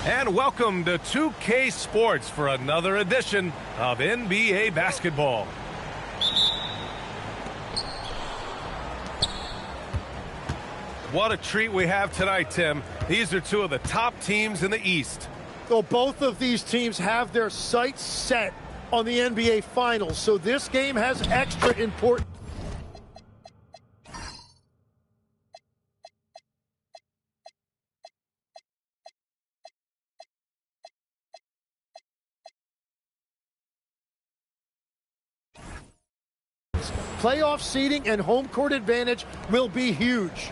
And welcome to 2K Sports for another edition of NBA basketball. What a treat we have tonight, Tim. These are two of the top teams in the East. So both of these teams have their sights set on the NBA Finals, so this game has extra importance. Playoff seeding and home court advantage will be huge.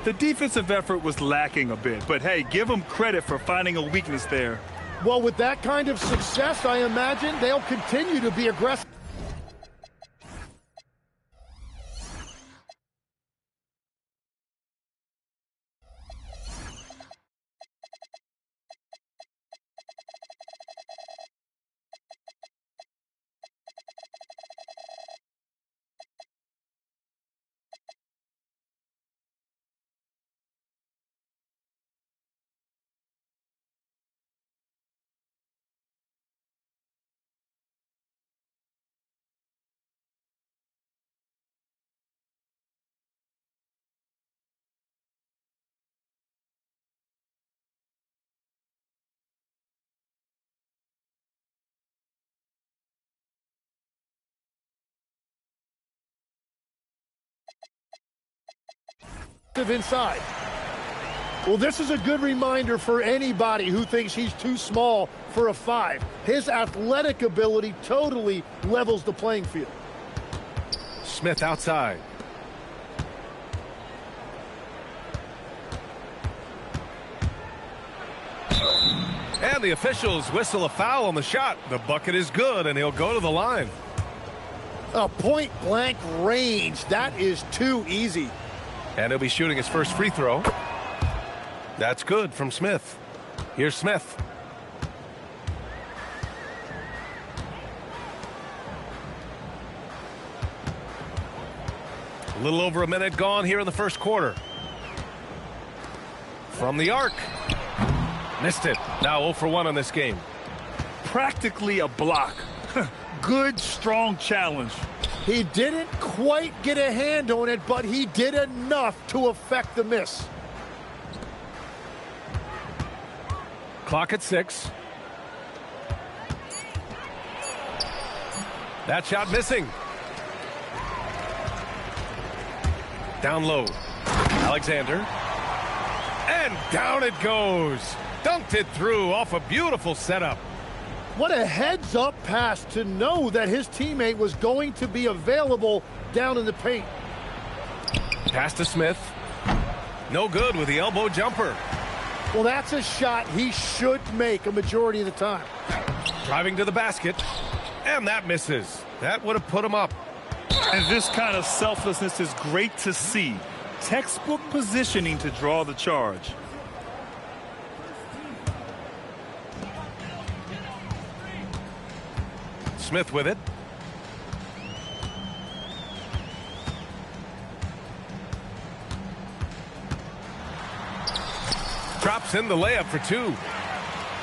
The defensive effort was lacking a bit, but hey, give them credit for finding a weakness there. Well, with that kind of success, I imagine they'll continue to be aggressive. Inside. Well, this is a good reminder for anybody who thinks he's too small for a 5. His athletic ability totally levels the playing field. Smith outside. And the officials whistle a foul on the shot. The bucket is good, and he'll go to the line. A point-blank range. That is too easy. And he'll be shooting his first free throw. That's good from Smith. Here's Smith. A little over a minute gone here in the first quarter. From the arc. Missed it. Now 0 for 1 on this game. Practically a block. Good, strong challenge. He didn't quite get a hand on it, but he did enough to affect the miss. Clock at 6. That shot missing. Down low. Alexander. And down it goes. Dunked it through off a beautiful setup. What a heads-up pass to know that his teammate was going to be available down in the paint. Pass to Smith. No good with the elbow jumper. Well, that's a shot he should make a majority of the time. Driving to the basket. And that misses. That would have put him up. And this kind of selflessness is great to see. Textbook positioning to draw the charge. Smith with it. Drops in the layup for 2.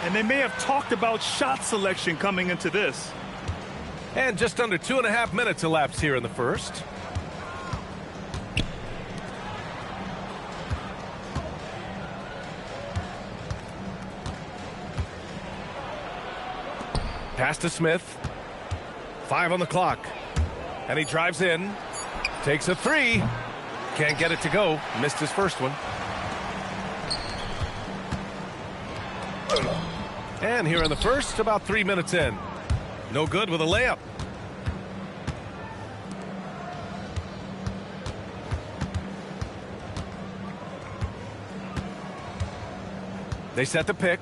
And they may have talked about shot selection coming into this. And just under 2.5 minutes elapsed here in the first. Pass to Smith. 5 on the clock. And he drives in. Takes a 3. Can't get it to go. Missed his first one. And here in the first, about 3 minutes in. No good with a layup. They set the pick.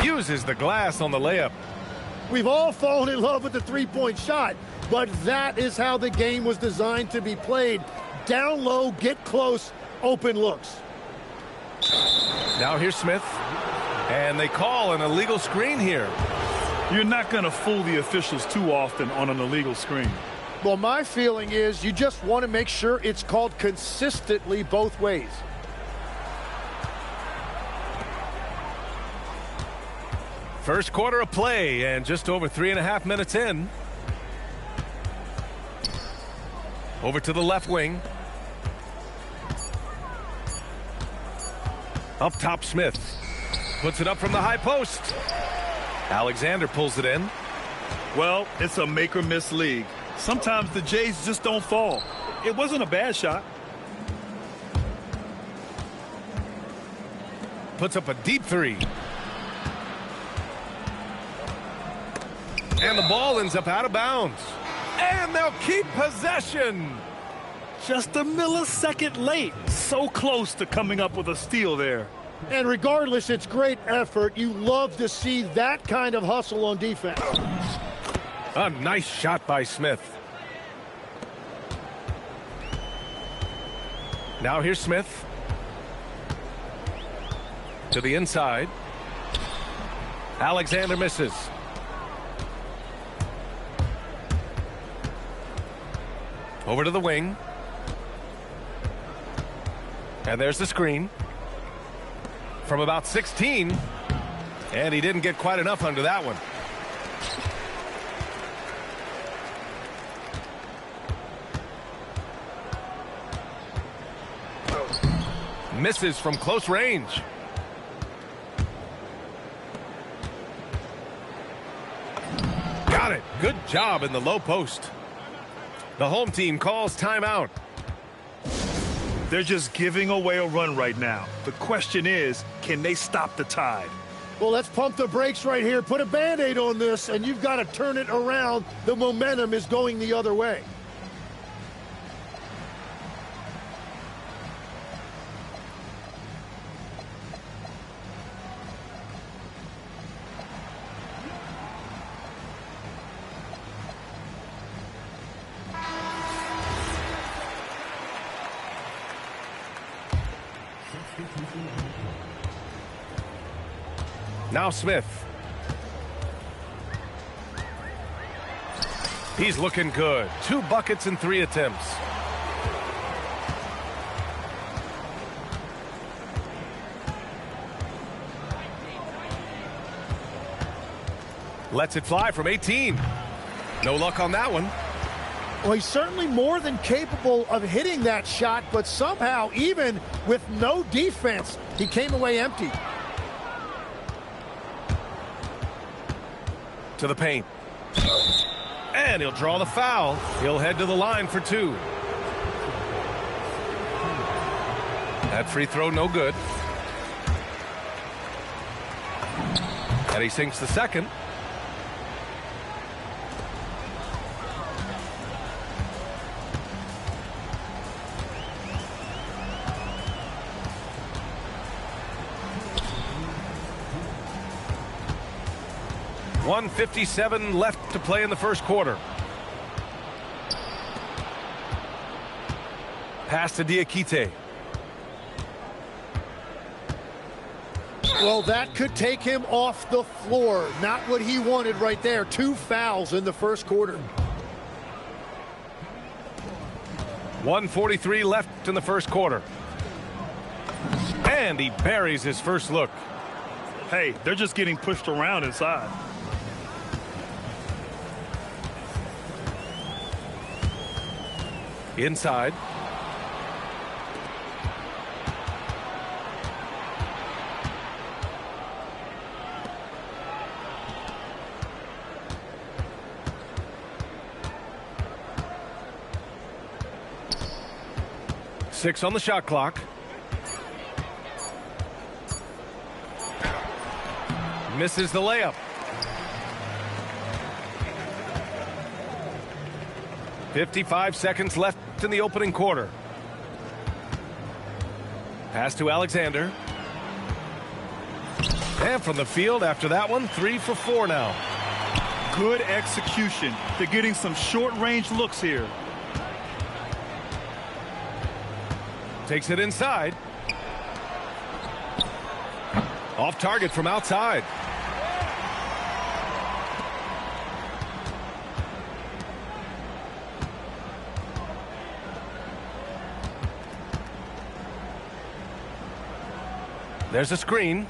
Uses the glass on the layup. We've all fallen in love with the three-point shot, but that is how the game was designed to be played. Down low, get close, open looks. Now here's Smith. And they call an illegal screen here. You're not going to fool the officials too often on an illegal screen. Well, my feeling is you just want to make sure it's called consistently both ways. First quarter of play and just over 3.5 minutes in. Over to the left wing. Up top, Smith. Puts it up from the high post. Alexander pulls it in. Well, it's a make-or-miss league. Sometimes the Jays just don't fall. It wasn't a bad shot. Puts up a deep three. And the ball ends up out of bounds. And they'll keep possession. Just a millisecond late. So close to coming up with a steal there. And regardless, it's great effort. You love to see that kind of hustle on defense. A nice shot by Smith. Now here's Smith. To the inside. Alexander misses. Over to the wing. And there's the screen. From about 16. And he didn't get quite enough under that one. Misses from close range. Got it. Good job in the low post. The home team calls timeout. They're just giving away a run right now. The question is, can they stop the tide? Well, let's pump the brakes right here. Put a Band-Aid on this, and you've got to turn it around. The momentum is going the other way. Now Smith. He's looking good. 2 buckets in 3 attempts. Lets it fly from 18. No luck on that one. Well, he's certainly more than capable of hitting that shot, but somehow, even with no defense, he came away empty. To the paint. And he'll draw the foul. He'll head to the line for 2. That free throw no good. And he sinks the second. .157 left to play in the first quarter. Pass to Diakite. Well, that could take him off the floor. Not what he wanted right there. 2 fouls in the first quarter. 1:43 left in the first quarter. And he buries his first look. Hey, they're just getting pushed around inside. Inside. Six on the shot clock. Misses the layup. 55 seconds left in the opening quarter. Pass to Alexander. And from the field after that one, 3 for 4 now. Good execution. They're getting some short-range looks here. Takes it inside. Off target from outside. There's a screen.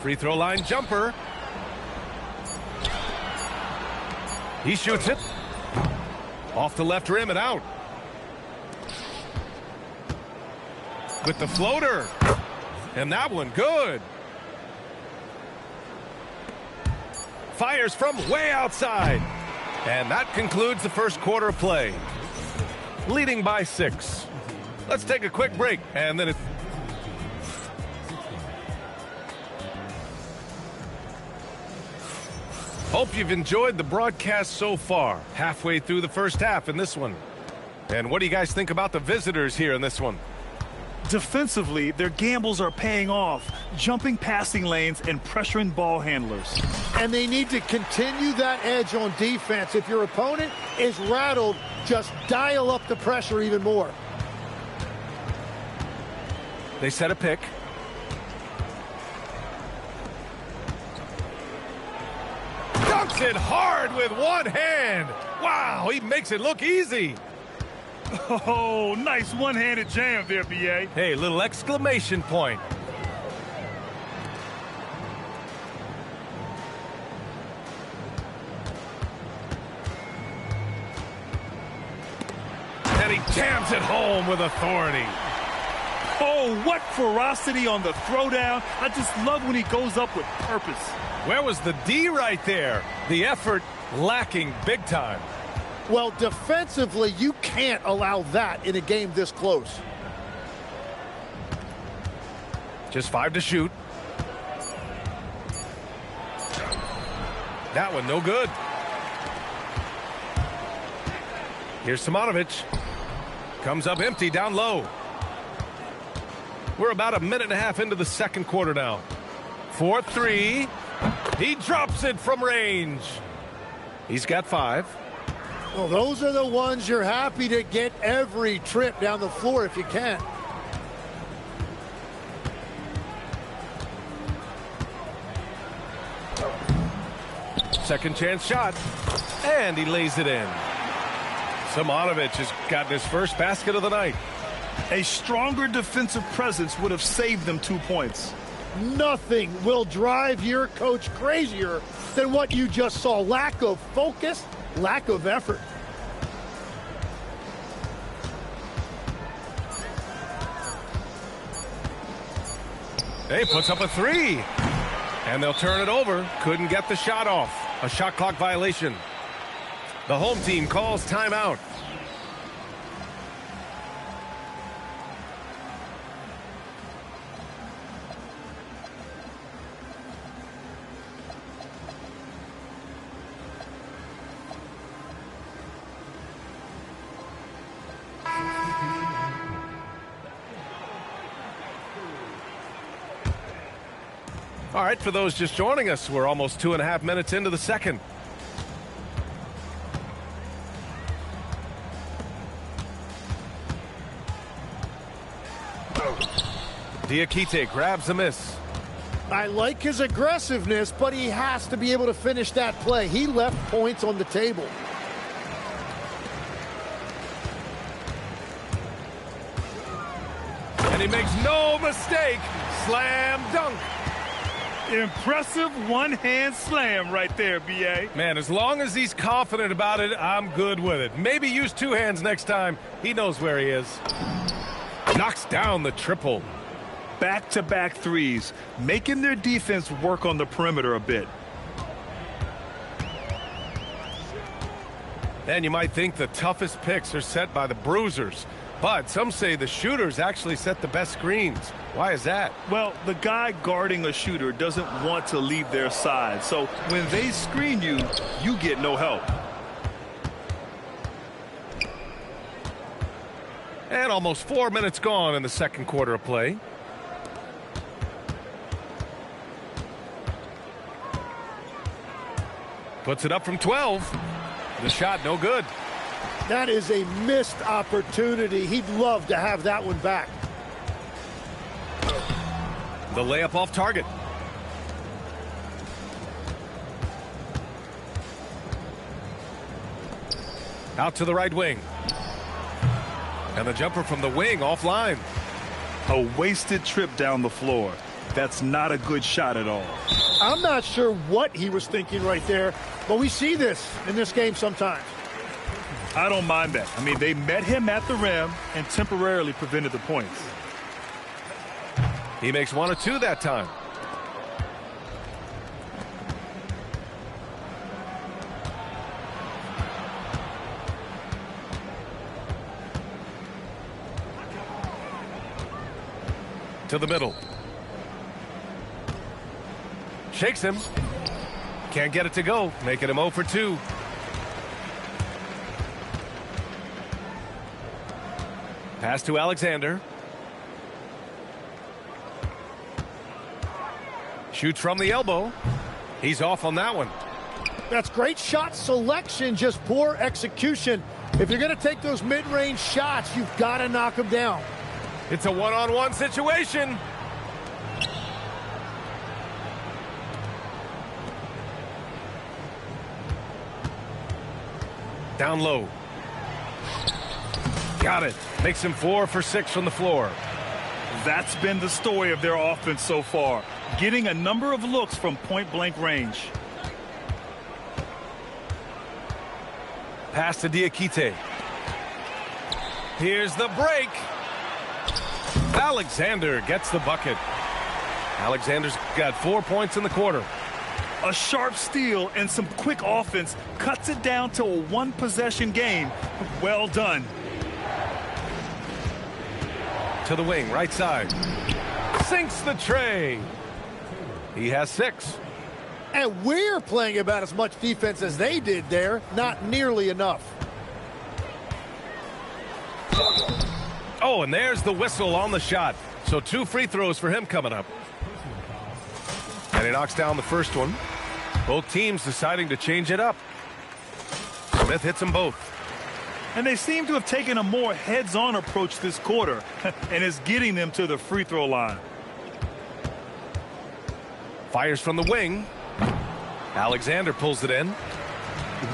Free throw line jumper. He shoots it. Off the left rim and out. With the floater. And that one good. Fires from way outside. And that concludes the first quarter of play. Leading by 6. Let's take a quick break and then Hope you've enjoyed the broadcast so far. Halfway through the first half in this one. And what do you guys think about the visitors here in this one? Defensively, their gambles are paying off, jumping passing lanes and pressuring ball handlers. And they need to continue that edge on defense. If your opponent is rattled, just dial up the pressure even more. They set a pick. Dunks it hard with one hand. Wow, he makes it look easy. Oh, nice one-handed jam there, B.A. Hey, little exclamation point. And he jams it home with authority. Oh, what ferocity on the throwdown. I just love when he goes up with purpose. Where was the D right there? The effort lacking big time. Well, defensively, you can't allow that in a game this close. Just 5 to shoot. That one no good. Here's Simonovic. Comes up empty down low. We're about a minute and a half into the second quarter now. 4-3. He drops it from range. He's got 5. Well, those are the ones you're happy to get every trip down the floor if you can. Second chance shot. And he lays it in. Simonovic has gotten his first basket of the night. A stronger defensive presence would have saved them 2 points. Nothing will drive your coach crazier than what you just saw. Lack of focus, lack of effort. He puts up a 3. And they'll turn it over. Couldn't get the shot off. A shot clock violation. The home team calls timeout. All right, for those just joining us, we're almost 2.5 minutes into the second. Diakite grabs the miss. I like his aggressiveness, but he has to be able to finish that play. He left points on the table. And he makes no mistake. Slam dunk. Impressive one-hand slam right there, B.A. Man, as long as he's confident about it, I'm good with it. Maybe use 2 hands next time. He knows where he is. Knocks down the triple. Back-to-back threes, making their defense work on the perimeter a bit. And you might think the toughest picks are set by the bruisers. But some say the shooters actually set the best screens. Why is that? Well, the guy guarding a shooter doesn't want to leave their side. So when they screen you, you get no help. And almost 4 minutes gone in the second quarter of play. Puts it up from 12. The shot no good. That is a missed opportunity. He'd love to have that one back. The layup off target. Out to the right wing. And the jumper from the wing offline. A wasted trip down the floor. That's not a good shot at all. I'm not sure what he was thinking right there, but we see this in this game sometimes. I don't mind that. I mean, they met him at the rim and temporarily prevented the points. He makes 1 or 2 that time. To the middle. Shakes him. Can't get it to go, making him 0 for 2. Pass to Alexander. Shoots from the elbow. He's off on that one. That's great shot selection, just poor execution. If you're going to take those mid-range shots, you've got to knock them down. It's a one-on-one situation. Down low. Got it. Makes him 4 for 6 from the floor. That's been the story of their offense so far, getting a number of looks from point-blank range. Pass to Diakite. Here's the break. Alexander gets the bucket. Alexander's got 4 points in the quarter. A sharp steal and some quick offense cuts it down to a one-possession game. Well done. To the wing, right side. Sinks the tray. He has 6. And we're playing about as much defense as they did there. Not nearly enough. Oh, and there's the whistle on the shot. So 2 free throws for him coming up. And he knocks down the first one. Both teams deciding to change it up. Smith hits them both. And they seem to have taken a more heads-on approach this quarter and is getting them to the free throw line. Fires from the wing. Alexander pulls it in.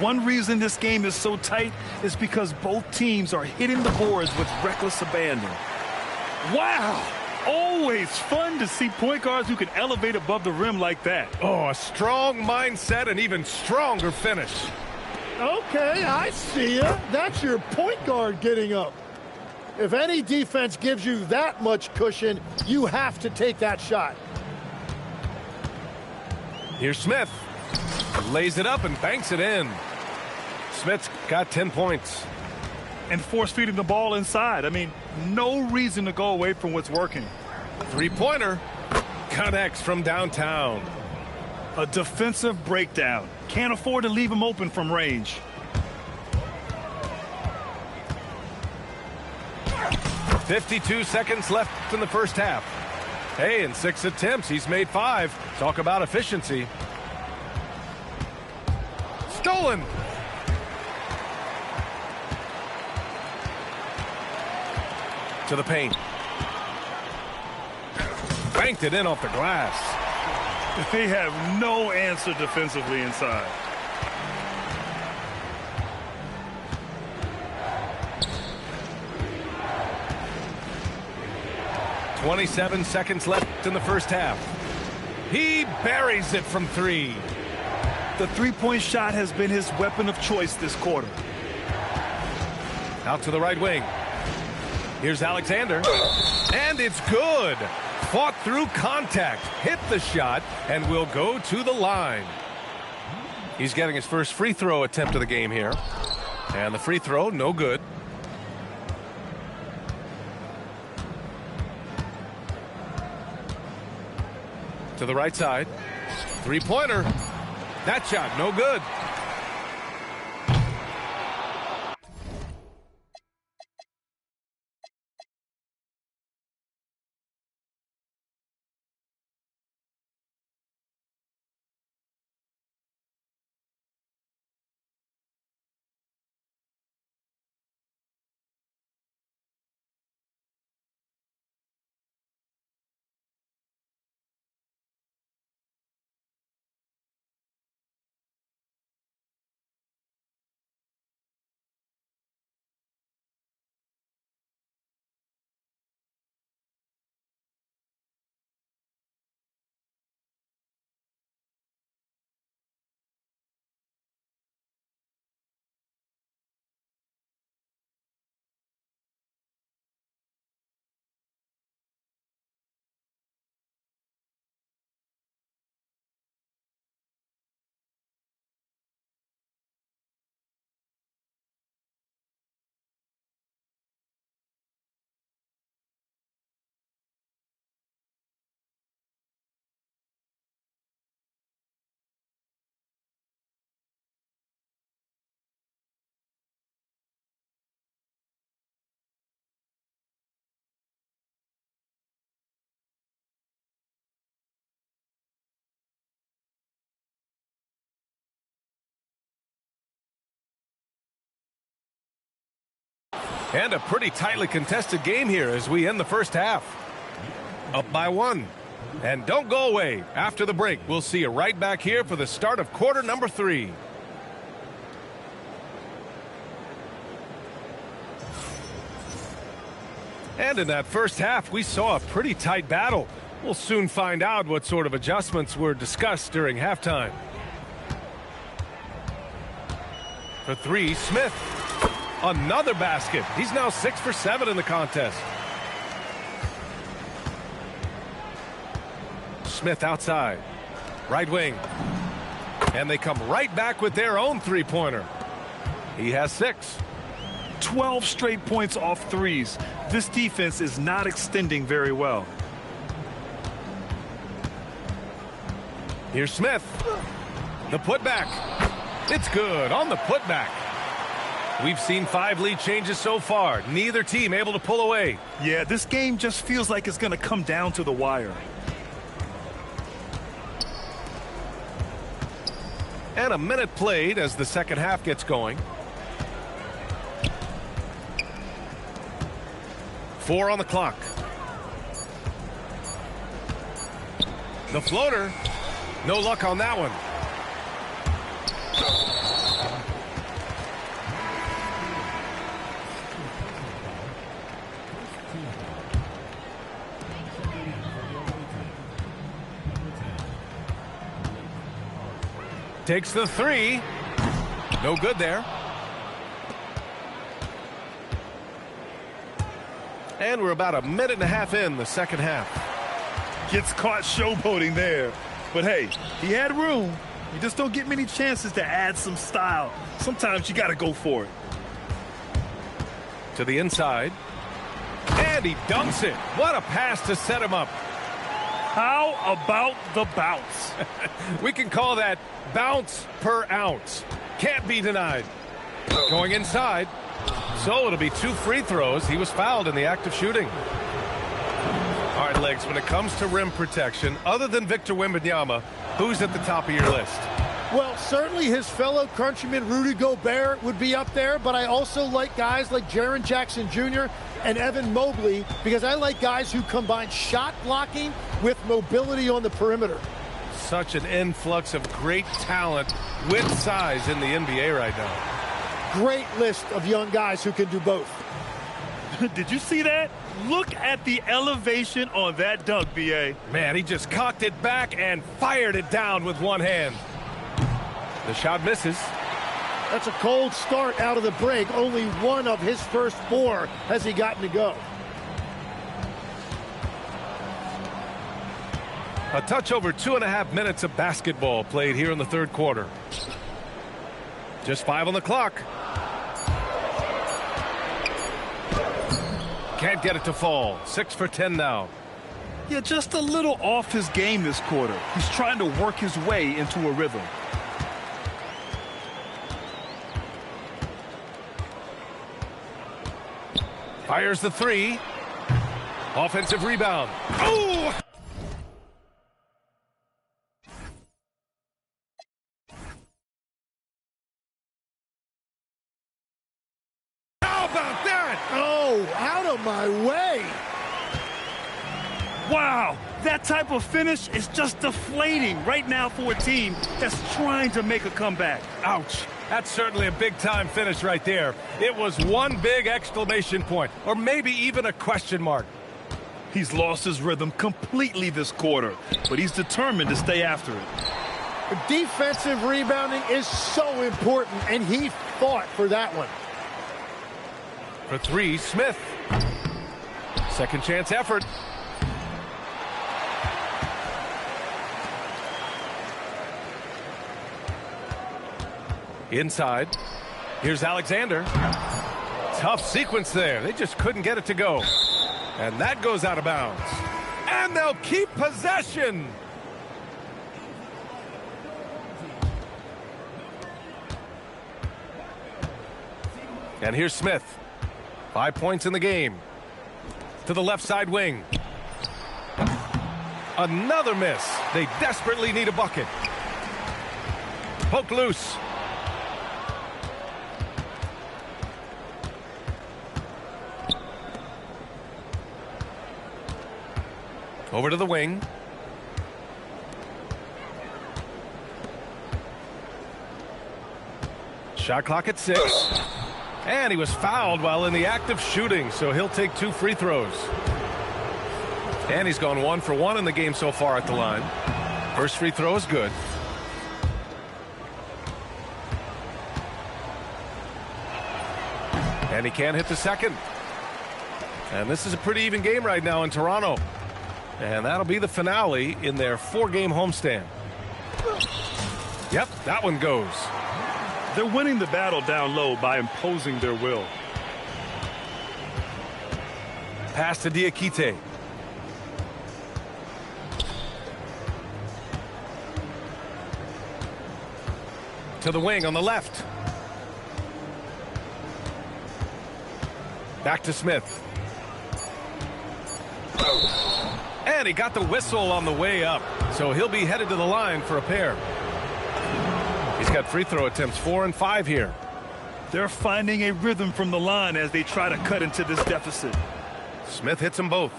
One reason this game is so tight is because both teams are hitting the boards with reckless abandon. Wow! Always fun to see point guards who can elevate above the rim like that. Oh, a strong mindset and even stronger finish. Okay, I see ya. That's your point guard getting up. If any defense gives you that much cushion, you have to take that shot. Here's Smith. Lays it up and banks it in. Smith's got 10 points. And force-feeding the ball inside. I mean, no reason to go away from what's working. 3-pointer. Connects from downtown. A defensive breakdown. Can't afford to leave him open from range. .52 seconds left in the first half. Hey, in 6 attempts, he's made 5. Talk about efficiency. Stolen. To the paint. Banked it in off the glass. They have no answer defensively inside. .27 seconds left in the first half. He buries it from 3. The three-point shot has been his weapon of choice this quarter. Out to the right wing. Here's Alexander. And it's good. Fought through contact. Hit the shot and will go to the line. He's getting his first free throw attempt of the game here. And the free throw, no good. To the right side. 3-pointer. That shot, no good. And a pretty tightly contested game here as we end the first half. Up by 1. And don't go away. After the break, we'll see you right back here for the start of quarter number 3. And in that first half, we saw a pretty tight battle. We'll soon find out what sort of adjustments were discussed during halftime. For 3, Smith. Another basket. He's now 6 for 7 in the contest. Smith outside. Right wing. And they come right back with their own three-pointer. He has 6. 12 straight points off threes. This defense is not extending very well. Here's Smith. The putback. It's good on the putback. We've seen 5 lead changes so far. Neither team able to pull away. Yeah, this game just feels like it's going to come down to the wire. And a minute played as the second half gets going. 4 on the clock. The floater. No luck on that one. Takes the 3. No good there. And we're about a minute and a half in the second half. Gets caught showboating there. But hey, he had room. You just don't get many chances to add some style. Sometimes you got to go for it. To the inside. And he dunks it. What a pass to set him up. How about the bounce? We can call that bounce per ounce. Can't be denied. Going inside. So it'll be 2 free throws. He was fouled in the act of shooting. All right, Legs, when it comes to rim protection, other than Victor Wembanyama, who's at the top of your list? Well, certainly his fellow countryman Rudy Gobert would be up there, but I also like guys like Jaren Jackson Jr. and Evan Mobley because I like guys who combine shot blocking with mobility on the perimeter. Such an influx of great talent with size in the NBA right now. Great list of young guys who can do both. Did you see that? Look at the elevation on that dunk, B.A. Man, he just cocked it back and fired it down with one hand. The shot misses. That's a cold start out of the break. Only one of his first 4 has he gotten to go. A touch over 2.5 minutes of basketball played here in the third quarter. Just 5 on the clock. Can't get it to fall. 6 for 10 now. Yeah, just a little off his game this quarter. He's trying to work his way into a rhythm. Fires the 3. Offensive rebound. Oh! How about that? Oh, out of my way. Wow, that type of finish is just deflating right now for a team that's trying to make a comeback. Ouch. That's certainly a big-time finish right there. It was one big exclamation point, or maybe even a question mark. He's lost his rhythm completely this quarter, but he's determined to stay after it. Defensive rebounding is so important, and he fought for that one. For 3, Smith. Second chance effort. Inside. Here's Alexander. Tough sequence there. They just couldn't get it to go. And that goes out of bounds. And they'll keep possession. And here's Smith. 5 points in the game. To the left side wing. Another miss. They desperately need a bucket. Poke loose. Over to the wing. Shot clock at 6. And he was fouled while in the act of shooting, so he'll take 2 free throws. And he's gone 1 for 1 in the game so far at the line. First free throw is good. And he can't hit the second. And this is a pretty even game right now in Toronto. And that'll be the finale in their 4-game homestand. Yep, that one goes. They're winning the battle down low by imposing their will. Pass to Diakite. To the wing on the left. Back to Smith. And he got the whistle on the way up, so he'll be headed to the line for a pair. He's got free throw attempts 4 and 5 here. They're finding a rhythm from the line as they try to cut into this deficit. Smith hits them both.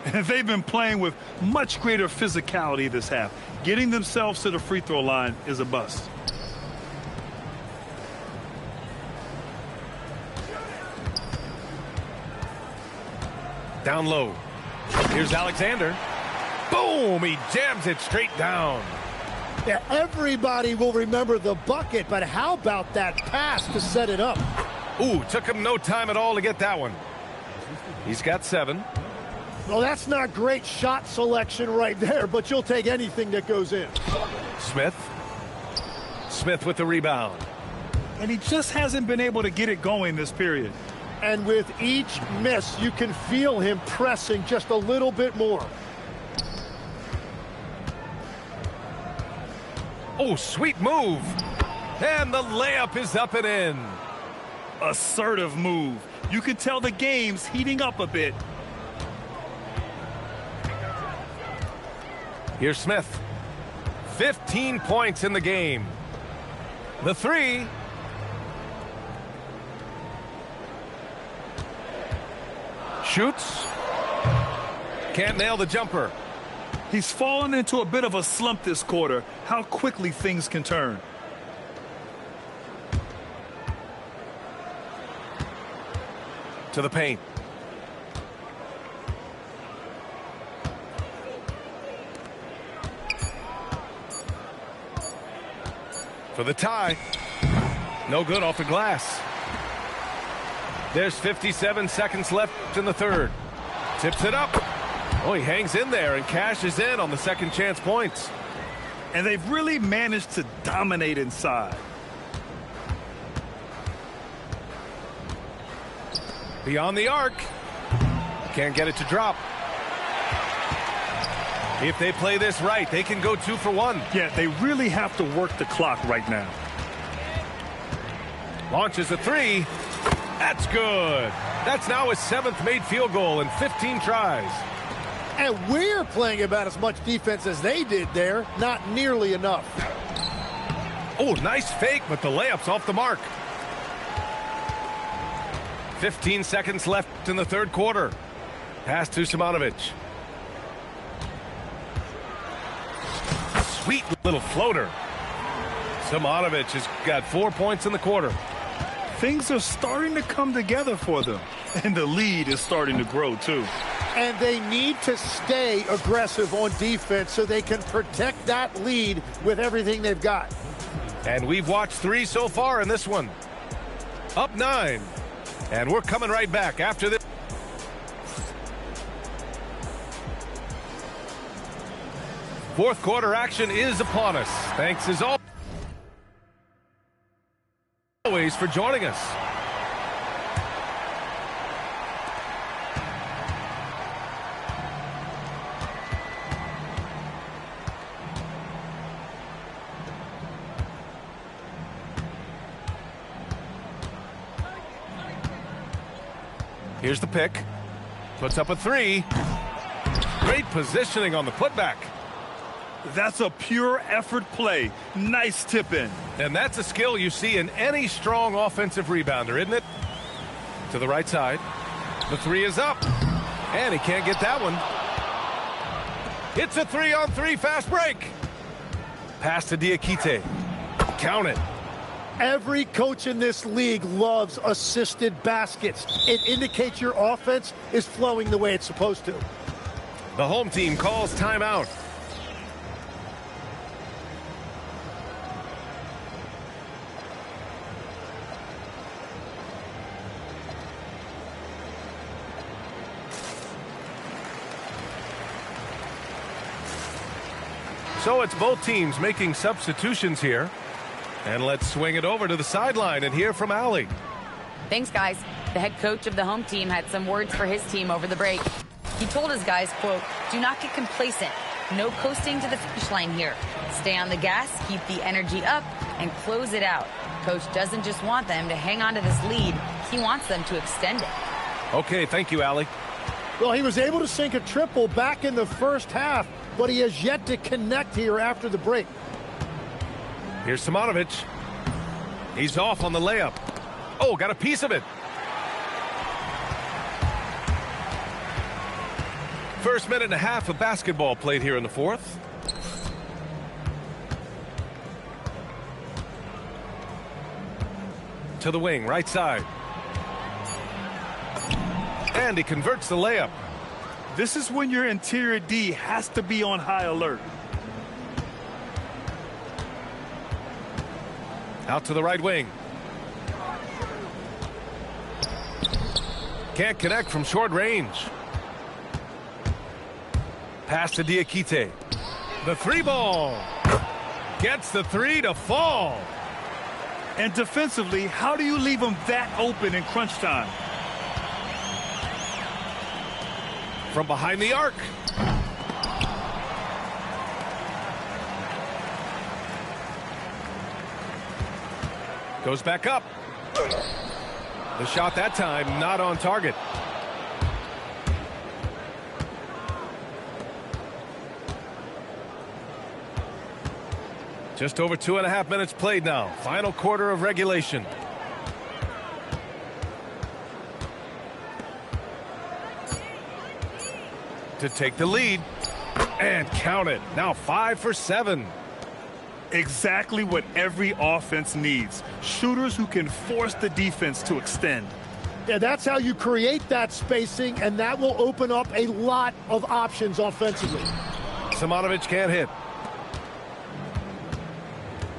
And they've been playing with much greater physicality this half. Getting themselves to the free throw line is a bust. Down low. Here's Alexander. Boom! He jams it straight down. Yeah, everybody will remember the bucket, but how about that pass to set it up? Ooh, took him no time at all to get that one. He's got 7. Well, that's not great shot selection right there, but you'll take anything that goes in. Smith. Smith with the rebound. And he just hasn't been able to get it going this period. And with each miss, you can feel him pressing just a little bit more. Oh, sweet move. And the layup is up and in. Assertive move. You can tell the game's heating up a bit. Here's Smith. 15 points in the game. The 3. Shoots. Can't nail the jumper. He's fallen into a bit of a slump this quarter. How quickly things can turn. To the paint. For the tie. No good off the glass. There's 57 seconds left in the third. Tips it up. Oh, he hangs in there and cashes in on the second chance points. And they've really managed to dominate inside. Beyond the arc. Can't get it to drop. If they play this right, they can go 2 for 1. Yeah, they really have to work the clock right now. Launches a 3. That's good. That's now his 7th made field goal in 15 tries. And we're playing about as much defense as they did there. Not nearly enough. Oh, nice fake, but the layup's off the mark. 15 seconds left in the third quarter. Pass to Simonovic. Sweet little floater. Simonovic has got 4 points in the quarter. Things are starting to come together for them. And the lead is starting to grow, too. And they need to stay aggressive on defense so they can protect that lead with everything they've got. And we've watched 3 so far in this one. Up 9. And we're coming right back after this. Fourth quarter action is upon us. Thanks as always for joining us. Here's the pick. Puts up a 3. Great positioning on the putback. That's a pure effort play. Nice tip in. And that's a skill you see in any strong offensive rebounder, isn't it? To the right side. The 3 is up. And he can't get that one. It's a 3-on-3 fast break. Pass to Diakite. Count it. Every coach in this league loves assisted baskets. It indicates your offense is flowing the way it's supposed to. The home team calls timeout. So it's both teams making substitutions here. And let's swing it over to the sideline and hear from Allie. Thanks, guys. The head coach of the home team had some words for his team over the break. He told his guys, quote, "Do not get complacent. No coasting to the finish line here. Stay on the gas, keep the energy up, and close it out." Coach doesn't just want them to hang on to this lead. He wants them to extend it. Okay, thank you, Allie. Well, he was able to sink a triple back in the first half, but he has yet to connect here after the break. Here's Simonovic. He's off on the layup. Oh, got a piece of it. First minute and a half of basketball played here in the fourth. To the wing, right side. And he converts the layup. This is when your interior D has to be on high alert. Out to the right wing. Can't connect from short range. Pass to Diakite. The three ball. Gets the three to fall. And defensively, how do you leave them that open in crunch time? From behind the arc. Goes back up. The shot that time not on target. Just over 2.5 minutes played now. Final quarter of regulation. To take the lead. And count it. Now 5 for 7. Exactly what every offense needs. Shooters who can force the defense to extend. Yeah, that's how you create that spacing, and that will open up a lot of options offensively. Simonovic can't hit.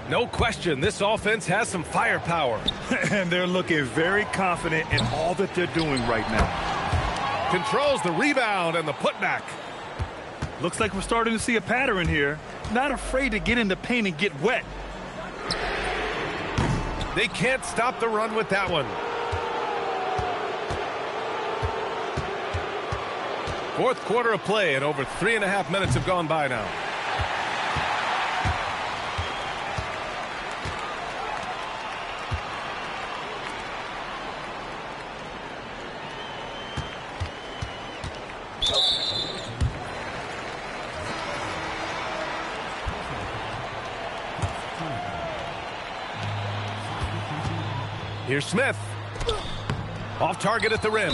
No question, this offense has some firepower. And they're looking very confident in all that they're doing right now. Controls the rebound and the putback. Looks like we're starting to see a pattern here. Not afraid to get in the paint and get wet. They can't stop the run with that one. Fourth quarter of play, and over 3.5 minutes have gone by now. Here's Smith. Off target at the rim.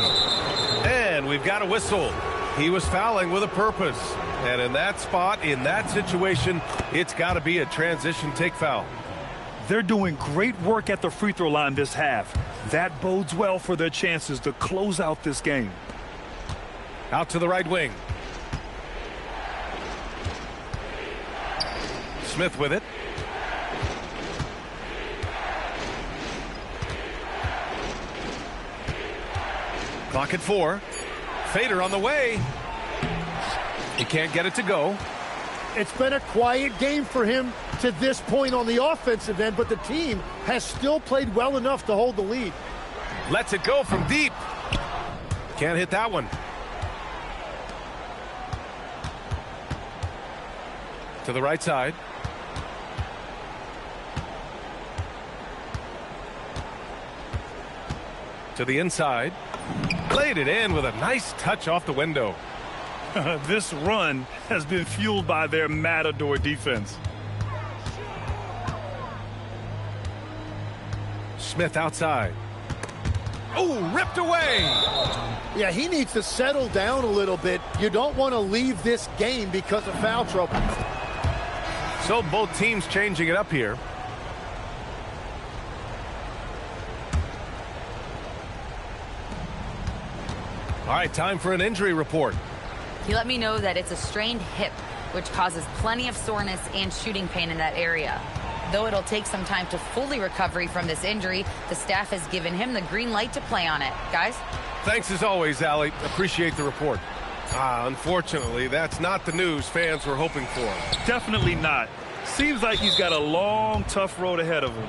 And we've got a whistle. He was fouling with a purpose. And in that spot, in that situation, it's got to be a transition take foul. They're doing great work at the free throw line this half. That bodes well for their chances to close out this game. Out to the right wing. Smith with it. Clock at 4. Fader on the way. He can't get it to go. It's been a quiet game for him to this point on the offensive end, but the team has still played well enough to hold the lead. Lets it go from deep. Can't hit that one. To the right side. To the inside. Played it in with a nice touch off the window. This run has been fueled by their Matador defense. Smith outside. Oh, ripped away. Yeah, he needs to settle down a little bit. You don't want to leave this game because of foul trouble. So both teams changing it up here. All right, time for an injury report. He let me know that it's a strained hip, which causes plenty of soreness and shooting pain in that area. Though it'll take some time to fully recover from this injury, the staff has given him the green light to play on it. Guys? Thanks as always, Allie. Appreciate the report. Unfortunately, that's not the news fans were hoping for. Definitely not. Seems like he's got a long, tough road ahead of him.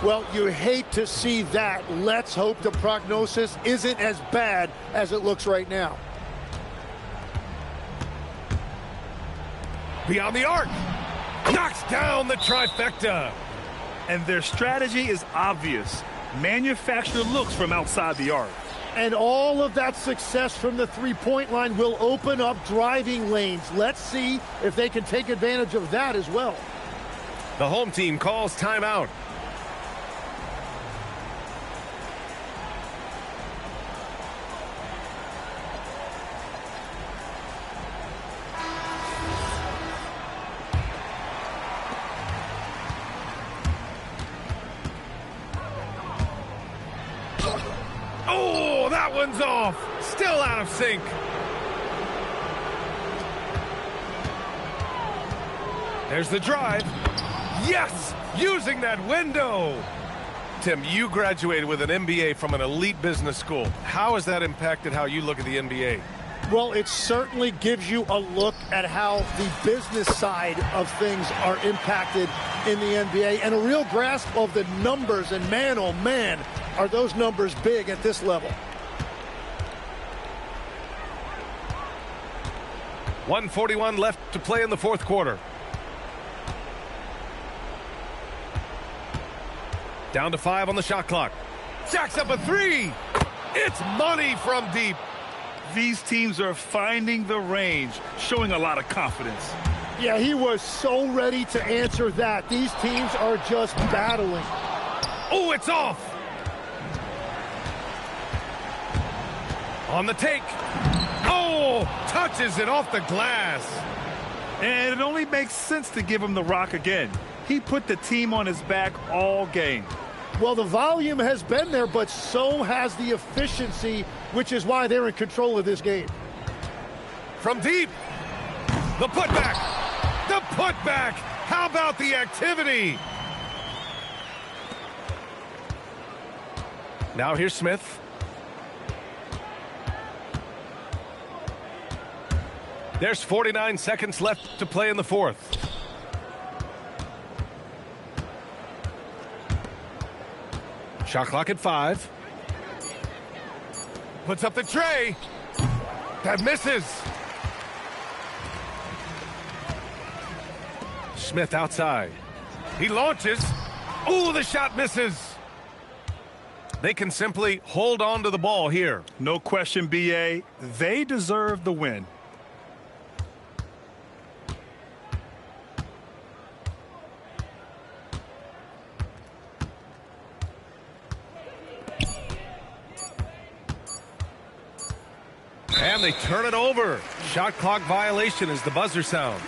Well, you hate to see that. Let's hope the prognosis isn't as bad as it looks right now. Beyond the arc. Knocks down the trifecta. And their strategy is obvious. Manufacture looks from outside the arc. And all of that success from the three-point line will open up driving lanes. Let's see if they can take advantage of that as well. The home team calls timeout. Oh, that one's off. Still out of sync. There's the drive. Yes, using that window. Tim, you graduated with an MBA from an elite business school. How has that impacted how you look at the NBA? Well, it certainly gives you a look at how the business side of things are impacted in the NBA and a real grasp of the numbers. And man, oh man, are those numbers big at this level. 1:41 left to play in the fourth quarter. Down to 5 on the shot clock. Jacks up a three. It's money from deep. These teams are finding the range, showing a lot of confidence. Yeah, he was so ready to answer that. These teams are just battling. Oh, it's off. On the take. Oh, touches it off the glass. And it only makes sense to give him the rock again. He put the team on his back all game. Well, the volume has been there, but so has the efficiency, which is why they're in control of this game. From deep. The putback. The putback. How about the activity? Now here's Smith. There's 49 seconds left to play in the fourth. Shot clock at 5. Puts up the tray. That misses. Smith outside. He launches. Ooh, the shot misses. They can simply hold on to the ball here. No question, BA. They deserve the win. And they turn it over. Shot clock violation as the buzzer sounds.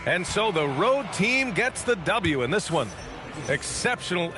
And so the road team gets the W in this one. Exceptional.